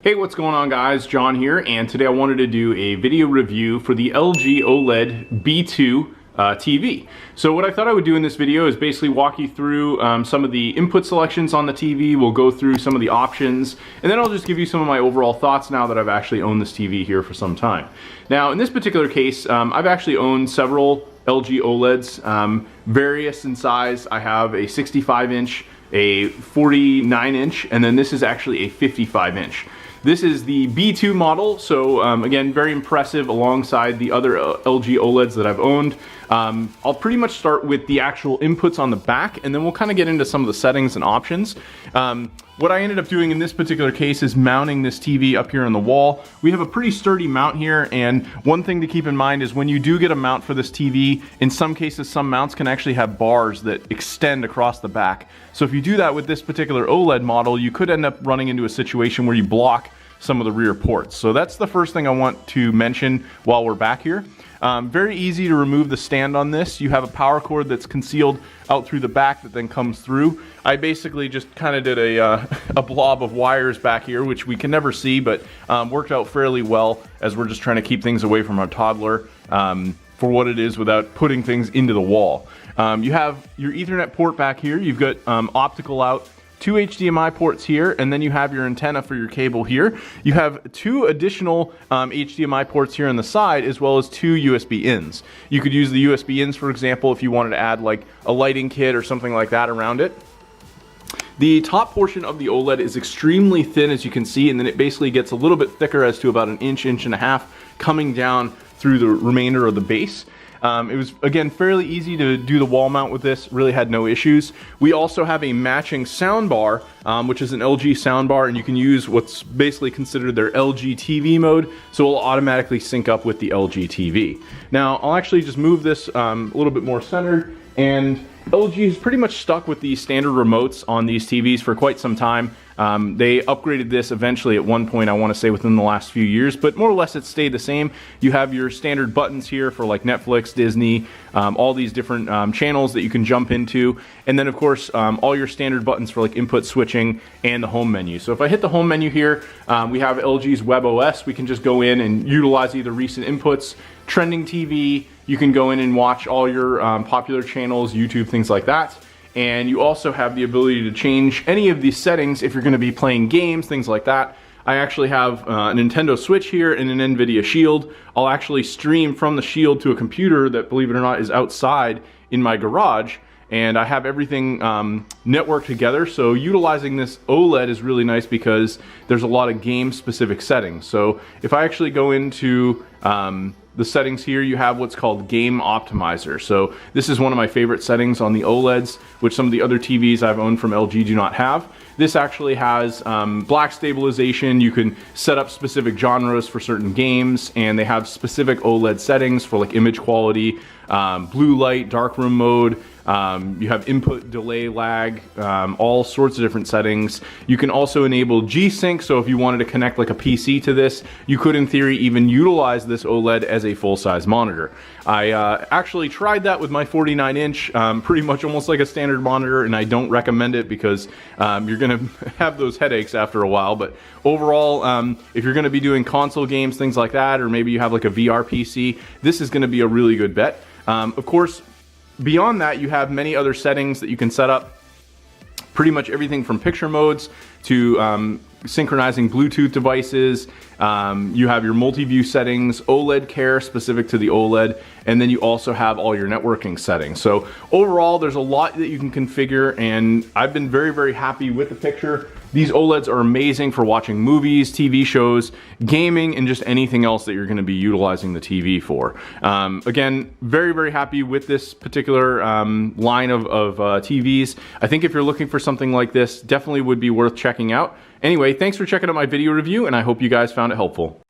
Hey, what's going on guys? John here, and today I wanted to do a video review for the LG OLED B2 TV. So what I thought I would do in this video is basically walk you through some of the input selections on the TV. We'll go through some of the options, and then I'll just give you some of my overall thoughts now that I've actually owned this TV here for some time. Now, in this particular case, I've actually owned several LG OLEDs, various in size. I have a 65-inch, a 49-inch, and then this is actually a 55-inch. This is the B2 model, so again, very impressive alongside the other LG OLEDs that I've owned. I'll pretty much start with the actual inputs on the back, and then we'll kind of get into some of the settings and options. What I ended up doing in this particular case is mounting this TV up here on the wall. We have a pretty sturdy mount here, and one thing to keep in mind is when you do get a mount for this TV, in some cases some mounts can actually have bars that extend across the back. So if you do that with this particular OLED model, you could end up running into a situation where you block some of the rear ports. So that's the first thing I want to mention while we're back here. Very easy to remove the stand on this. You have a power cord that's concealed out through the back that then comes through. I basically just kind of did a blob of wires back here, which we can never see, but worked out fairly well as we're just trying to keep things away from our toddler for what it is without putting things into the wall. You have your Ethernet port back here. You've got optical out, 2 HDMI ports here, and then you have your antenna for your cable here. You have 2 additional HDMI ports here on the side, as well as 2 USB ins. You could use the USB ins, for example, if you wanted to add like a lighting kit or something like that around it. The top portion of the OLED is extremely thin, as you can see, and then it basically gets a little bit thicker as to about an inch, inch and a half coming down through the remainder of the base. It was, again, fairly easy to do the wall mount with this, really had no issues. We also have a matching soundbar, which is an LG soundbar, and you can use what's basically considered their LG TV mode, so it'll automatically sync up with the LG TV. Now, I'll actually just move this a little bit more centered, and LG has pretty much stuck with the standard remotes on these TVs for quite some time. They upgraded this eventually at one point, I want to say within the last few years, but more or less it stayed the same. You have your standard buttons here for like Netflix, Disney, all these different channels that you can jump into, and then of course all your standard buttons for like input switching and the home menu. So if I hit the home menu here, we have LG's WebOS. We can just go in and utilize either recent inputs, trending TV. You can go in and watch all your popular channels, YouTube, things like that. And you also have the ability to change any of these settings if you're going to be playing games, things like that. I actually have a Nintendo Switch here and an NVIDIA Shield. I'll actually stream from the Shield to a computer that, believe it or not, is outside in my garage. And I have everything networked together, so utilizing this OLED is really nice because there's a lot of game-specific settings. So if I actually go into the settings here, you have what's called Game Optimizer. So this is one of my favorite settings on the OLEDs, which some of the other TVs I've owned from LG do not have. This actually has black stabilization. You can set up specific genres for certain games, and they have specific OLED settings for like image quality, blue light, darkroom mode. You have input delay lag, all sorts of different settings. You can also enable G-Sync, so if you wanted to connect like a PC to this, you could in theory even utilize this OLED as a full-size monitor. I actually tried that with my 49-inch, pretty much almost like a standard monitor, and I don't recommend it because you're gonna have those headaches after a while. But overall, if you're gonna be doing console games, things like that, or maybe you have like a VR PC, this is gonna be a really good bet. Of course, beyond that, you have many other settings that you can set up. Pretty much everything from picture modes to synchronizing Bluetooth devices. You have your multi-view settings, OLED care specific to the OLED, and then you also have all your networking settings. So overall, there's a lot that you can configure, and I've been very, very happy with the picture. These OLEDs are amazing for watching movies, TV shows, gaming, and just anything else that you're going to be utilizing the TV for. Again, very, very happy with this particular line of TVs. I think if you're looking for something like this, definitely would be worth checking out. Anyway, thanks for checking out my video review, and I hope you guys found it helpful.